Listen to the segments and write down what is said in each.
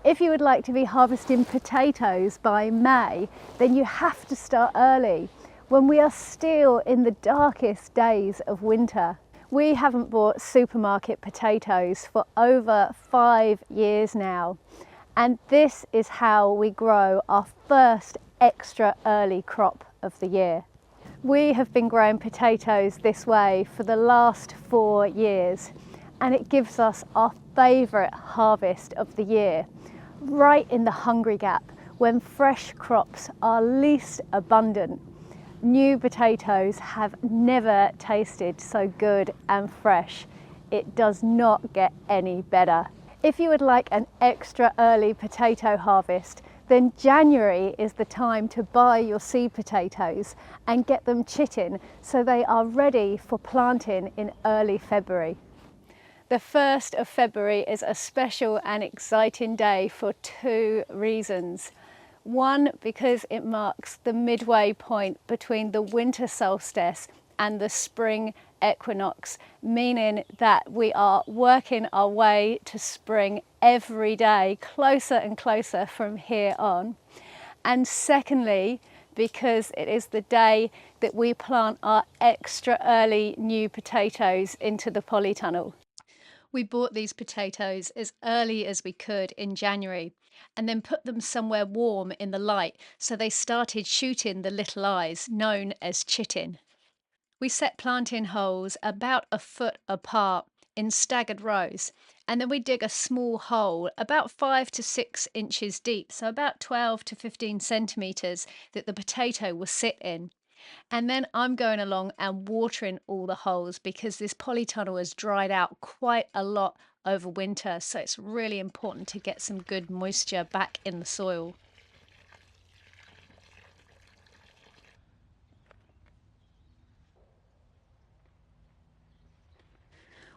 If you would like to be harvesting potatoes by May, then you have to start early, when we are still in the darkest days of winter. We haven't bought supermarket potatoes for over 5 years now, and this is how we grow our first extra early crop of the year. We have been growing potatoes this way for the last 4 years, and it gives us our favourite harvest of the year, right in the hungry gap when fresh crops are least abundant. New potatoes have never tasted so good and fresh. It does not get any better. If you would like an extra early potato harvest, then January is the time to buy your seed potatoes and get them chitting so they are ready for planting in early February. The 1st of February is a special and exciting day for 2 reasons. One, because it marks the midway point between the winter solstice and the spring equinox, meaning that we are working our way to spring every day, closer and closer from here on. And secondly, because it is the day that we plant our extra early new potatoes into the polytunnel. We bought these potatoes as early as we could in January and then put them somewhere warm in the light so they started shooting the little eyes known as chitting. We set planting holes about a foot apart in staggered rows, and then we dig a small hole about 5 to 6 inches deep, so about 12 to 15 centimetres, that the potato will sit in. And then I'm going along and watering all the holes because this polytunnel has dried out quite a lot over winter, so it's really important to get some good moisture back in the soil.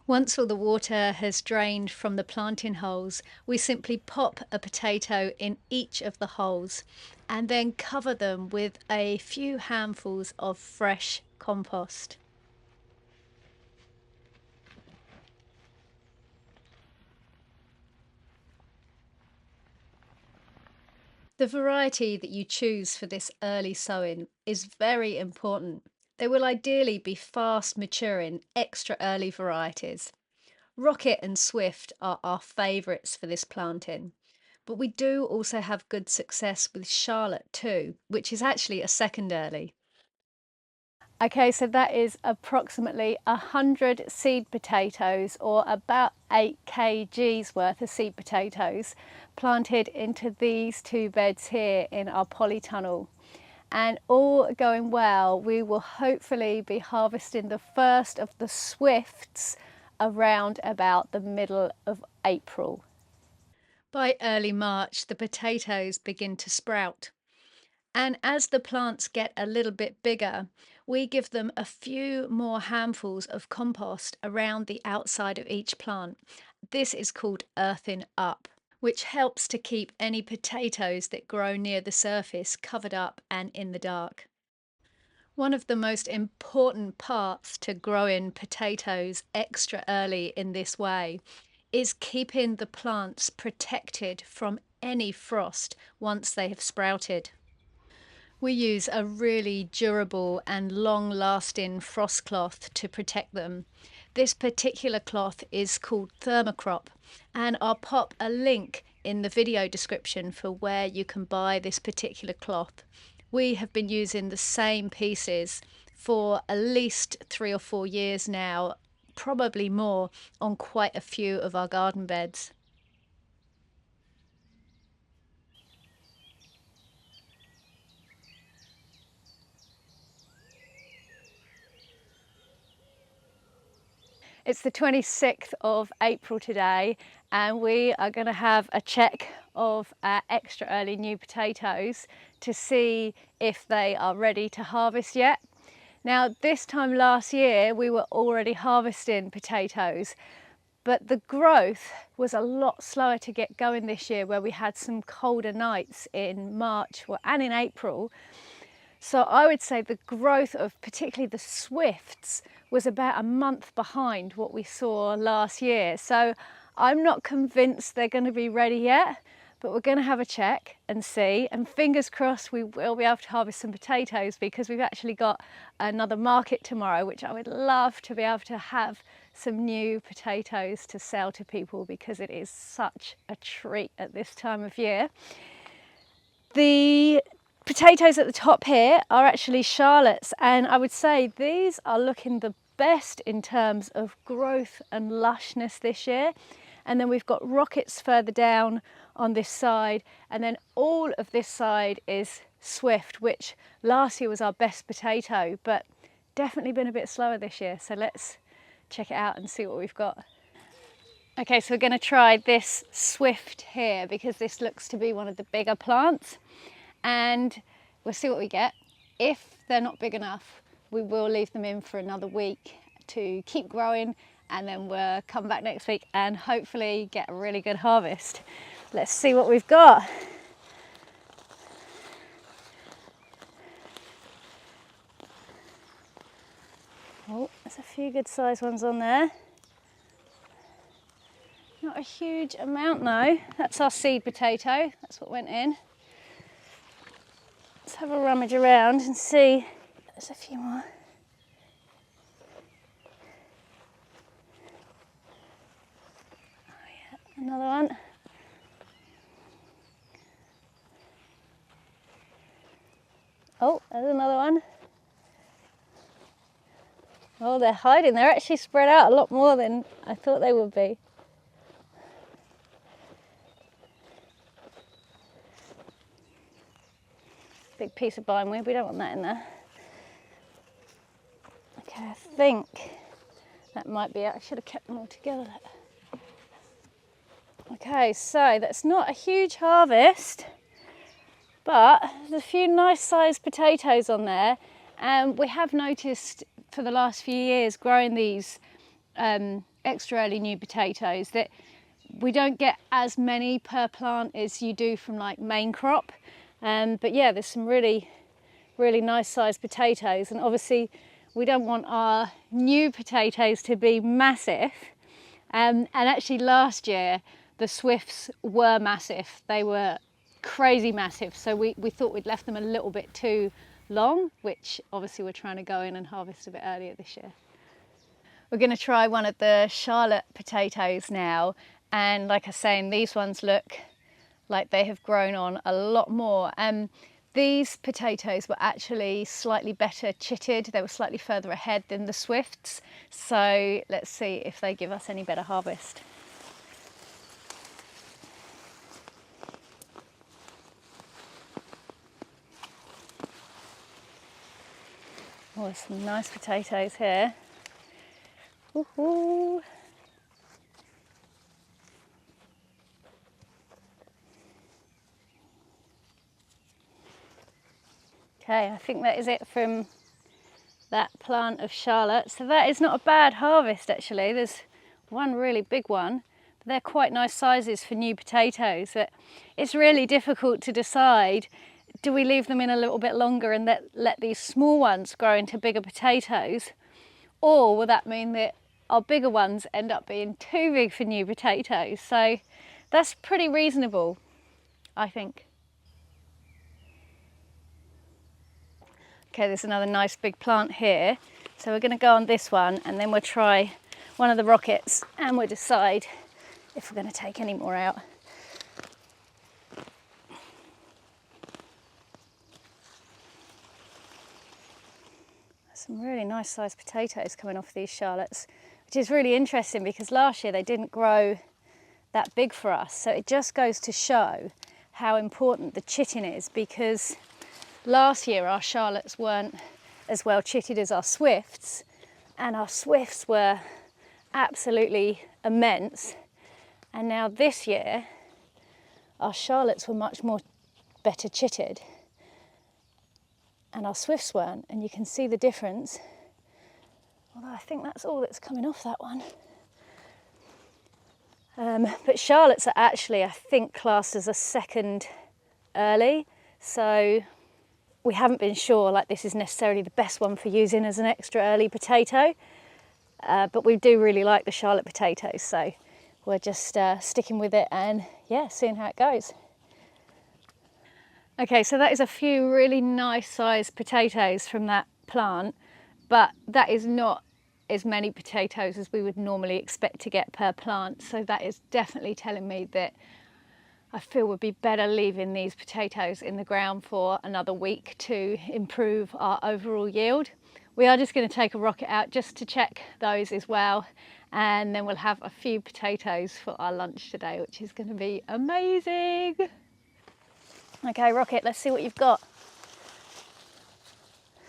Once all the water has drained from the planting holes, we simply pop a potato in each of the holes and then cover them with a few handfuls of fresh compost. The variety that you choose for this early sowing is very important. They will ideally be fast maturing, extra early varieties. Rocket and Swift are our favourites for this planting, but we do also have good success with Charlotte too, which is actually a second early. Okay, so that is approximately 100 seed potatoes, or about 8 kgs worth of seed potatoes, planted into these 2 beds here in our polytunnel. And all going well, we will hopefully be harvesting the first of the Swifts around about the middle of April. By early March, the potatoes begin to sprout. And as the plants get a little bit bigger, we give them a few more handfuls of compost around the outside of each plant. This is called earthing up, which helps to keep any potatoes that grow near the surface covered up and in the dark. One of the most important parts to growing potatoes extra early in this way is keeping the plants protected from any frost once they have sprouted. We use a really durable and long-lasting frost cloth to protect them. This particular cloth is called Thermocrop, and I'll pop a link in the video description for where you can buy this particular cloth. We have been using the same pieces for at least 3 or 4 years now, probably more, on quite a few of our garden beds. It's the 26th of April today, and we are going to have a check of our extra early new potatoes to see if they are ready to harvest yet. Now, this time last year we were already harvesting potatoes, but the growth was a lot slower to get going this year, where we had some colder nights in March and in April. So I would say the growth of particularly the Swifts was about a month behind what we saw last year. So I'm not convinced they're going to be ready yet, but we're going to have a check and see, and fingers crossed we will be able to harvest some potatoes, because we've actually got another market tomorrow, which I would love to be able to have some new potatoes to sell to people, because it is such a treat at this time of year. The potatoes at the top here are actually Charlottes, and I would say these are looking the best in terms of growth and lushness this year. And then we've got rockets further down on this side, and then all of this side is Swift, which last year was our best potato, but definitely been a bit slower this year. So let's check it out and see what we've got. Okay, so we're going to try this Swift here, because this looks to be one of the bigger plants, and we'll see what we get. If they're not big enough, we will leave them in for another week to keep growing, and then we'll come back next week and hopefully get a really good harvest. Let's see what we've got. Oh, there's a few good sized ones on there. Not a huge amount though. That's our seed potato, that's what went in. Let's have a rummage around and see. There's a few more. Another one. Oh, there's another one. Oh, they're hiding. They're actually spread out a lot more than I thought they would be. Big piece of bindweed, we don't want that in there. Okay, I think that might be it. I should have kept them all together. Okay, so that's not a huge harvest, but there's a few nice sized potatoes on there, and we have noticed for the last few years growing these extra early new potatoes that we don't get as many per plant as you do from like main crop, but yeah, there's some really nice sized potatoes, and obviously we don't want our new potatoes to be massive, and actually last year the Swifts were massive. They were crazy massive, so we thought we'd left them a little bit too long, which obviously we're trying to go in and harvest a bit earlier this year. We're going to try one of the Charlotte potatoes now, and like I was saying, these ones look like they have grown on a lot more. These potatoes were actually slightly better chitted. They were slightly further ahead than the Swifts, so let's see if they give us any better harvest. Oh, there's some nice potatoes here. Woohoo! Okay, I think that is it from that plant of Charlotte. So that is not a bad harvest actually. There's one really big one, but they're quite nice sizes for new potatoes. But it's really difficult to decide, do we leave them in a little bit longer and let these small ones grow into bigger potatoes? Or will that mean that our bigger ones end up being too big for new potatoes? So that's pretty reasonable, I think. Okay, there's another nice big plant here. So we're going to go on this one, and then we'll try one of the rockets, and we'll decide if we're going to take any more out. Some really nice sized potatoes coming off these Charlottes, which is really interesting because last year they didn't grow that big for us. So it just goes to show how important the chitting is, because last year our Charlottes weren't as well chitted as our Swifts, and our Swifts were absolutely immense. And now this year our Charlottes were much more better chitted, and our Swifts weren't, and you can see the difference. Although I think that's all that's coming off that one. But Charlottes are actually, I think, classed as a second early, so we haven't been sure like this is necessarily the best one for using as an extra early potato, but we do really like the Charlotte potatoes, so we're just sticking with it and yeah, seeing how it goes. Okay, so that is a few really nice sized potatoes from that plant, but that is not as many potatoes as we would normally expect to get per plant. So that is definitely telling me that I feel would be better leaving these potatoes in the ground for another week to improve our overall yield. We are just going to take a rocket out just to check those as well, and then we'll have a few potatoes for our lunch today, which is going to be amazing. Okay, Rocket, let's see what you've got.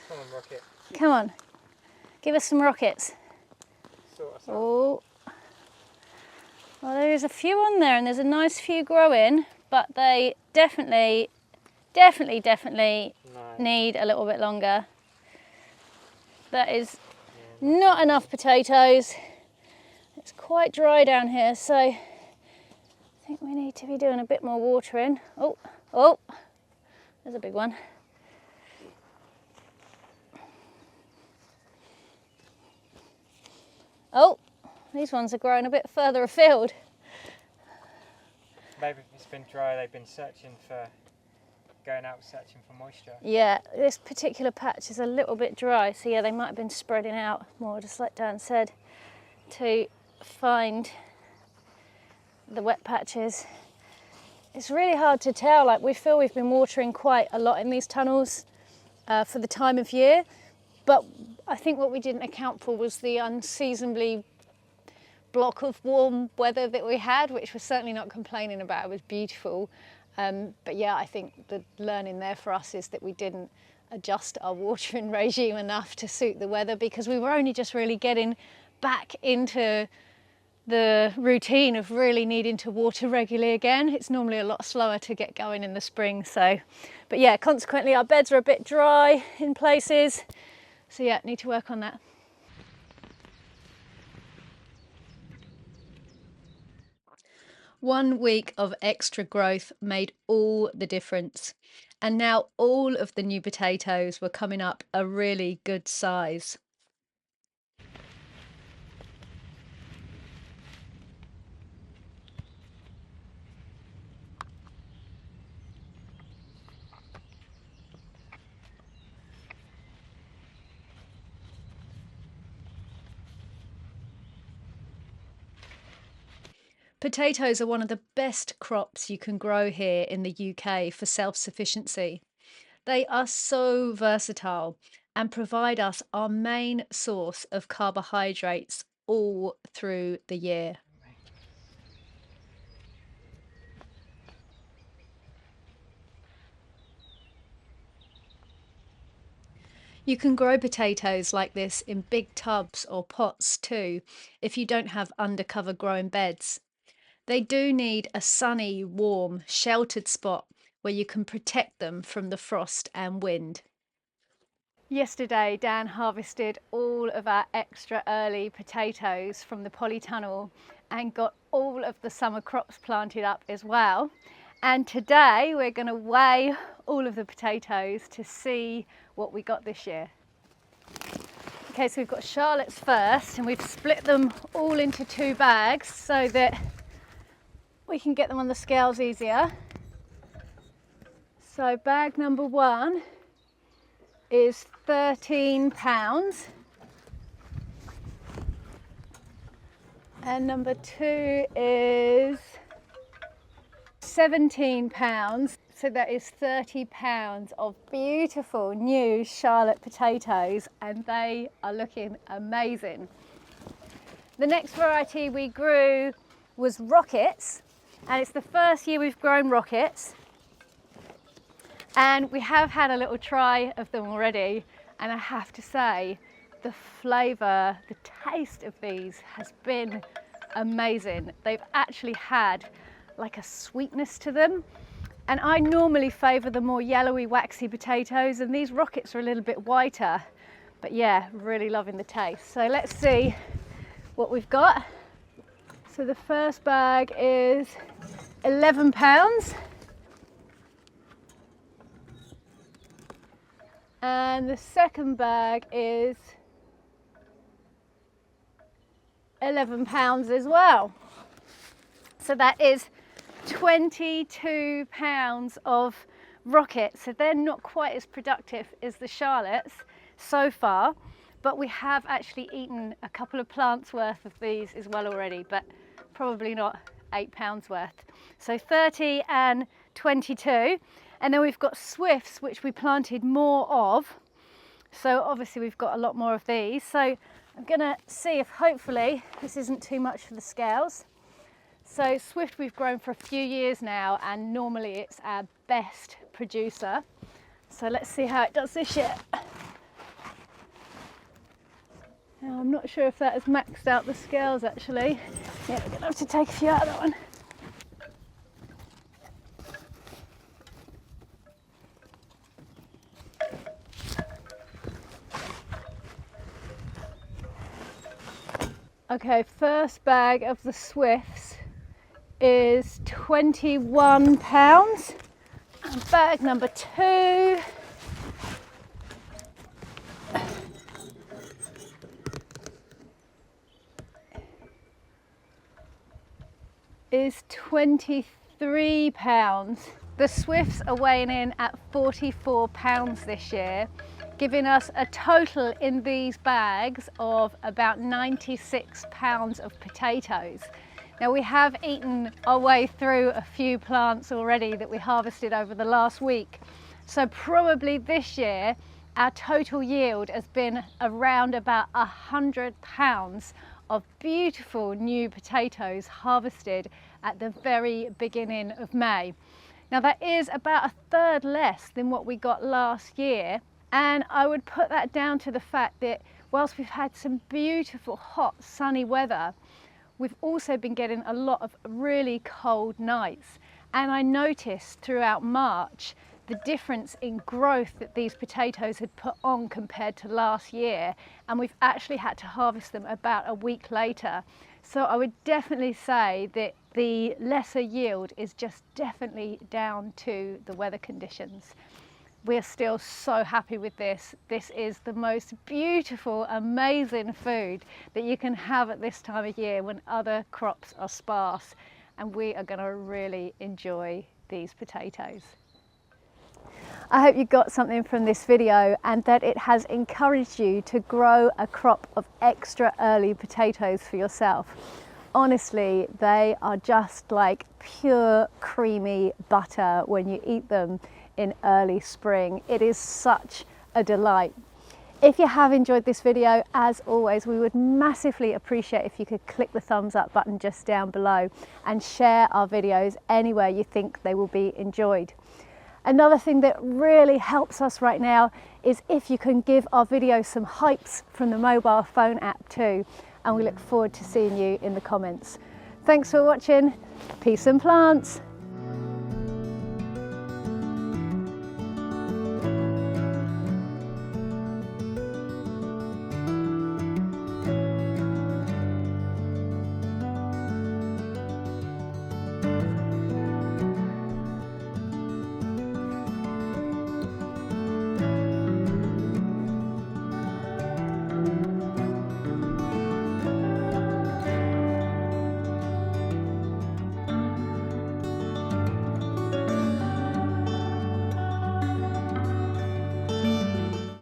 Come on, Rocket. Come on, give us some rockets. Sort us out. Oh, well, there's a few on there, and there's a nice few growing, but they definitely No. need a little bit longer. That is not enough potatoes. It's quite dry down here, so I think we need to be doing a bit more watering. Oh, there's a big one. Oh, these ones are growing a bit further afield. Maybe if it's been dry, they've been going out searching for moisture. Yeah, this particular patch is a little bit dry, so yeah, they might have been spreading out more, just like Dan said, to find the wet patches. It's really hard to tell. Like, we feel we've been watering quite a lot in these tunnels for the time of year, but I think what we didn't account for was the unseasonably block of warm weather that we had, which we're certainly not complaining about. It was beautiful. But yeah, I think the learning there for us is that we didn't adjust our watering regime enough to suit the weather, because we were only just really getting back into the routine of really needing to water regularly again. It's normally a lot slower to get going in the spring. So, but yeah, consequently our beds are a bit dry in places. So yeah, need to work on that. One week of extra growth made all the difference. And now all of the new potatoes were coming up a really good size. Potatoes are one of the best crops you can grow here in the UK for self-sufficiency. They are so versatile and provide us our main source of carbohydrates all through the year. You can grow potatoes like this in big tubs or pots too, if you don't have undercover growing beds. They do need a sunny, warm, sheltered spot where you can protect them from the frost and wind. Yesterday, Dan harvested all of our extra early potatoes from the polytunnel and got all of the summer crops planted up as well. And today we're going to weigh all of the potatoes to see what we got this year. Okay, so we've got Charlotte's first, and we've split them all into 2 bags so that we can get them on the scales easier. So bag number 1 is 13 pounds, and number 2 is 17 pounds. So that is 30 pounds of beautiful new Charlotte potatoes, and they are looking amazing. The next variety we grew was rockets, and it's the first year we've grown rockets. And we have had a little try of them already, and I have to say, the flavour, the taste of these has been amazing. They've actually had like a sweetness to them, and I normally favour the more yellowy, waxy potatoes, and these rockets are a little bit whiter. But yeah, really loving the taste. So let's see what we've got. So the first bag is 11 pounds. And the second bag is 11 pounds as well. So that is 22 pounds of rocket, so they're not quite as productive as the Charlottes so far, but we have actually eaten a couple of plants worth of these as well already, but probably not 8 pounds worth. So 30 and 22. And then we've got swifts, which we planted more of. So obviously we've got a lot more of these. So I'm gonna see if hopefully this isn't too much for the scales. So swift we've grown for a few years now, and normally it's our best producer. So let's see how it does this year. Now, I'm not sure if that has maxed out the scales actually. Yeah, we're gonna have to take a few out of that one. Okay, first bag of the swifts is 21 pounds. And bag number 2 is 23 pounds. The swifts are weighing in at 44 pounds this year, giving us a total in these bags of about 96 pounds of potatoes. Now, we have eaten our way through a few plants already that we harvested over the last week. So probably this year, our total yield has been around about 100 pounds of beautiful new potatoes harvested at the very beginning of May. Now, that is about a third less than what we got last year. And I would put that down to the fact that whilst we've had some beautiful hot sunny weather, we've also been getting a lot of really cold nights. And I noticed throughout March the difference in growth that these potatoes had put on compared to last year, and we've actually had to harvest them about a week later. So I would definitely say that the lesser yield is just definitely down to the weather conditions. We're still so happy with this. This is the most beautiful, amazing food that you can have at this time of year when other crops are sparse, and we are going to really enjoy these potatoes. I hope you got something from this video and that it has encouraged you to grow a crop of extra early potatoes for yourself. Honestly, they are just like pure creamy butter when you eat them in early spring. It is such a delight. If you have enjoyed this video, as always, we would massively appreciate if you could click the thumbs up button just down below and share our videos anywhere you think they will be enjoyed. Another thing that really helps us right now is if you can give our videos some hypes from the mobile phone app too, and we look forward to seeing you in the comments. Thanks for watching. Peace and plants.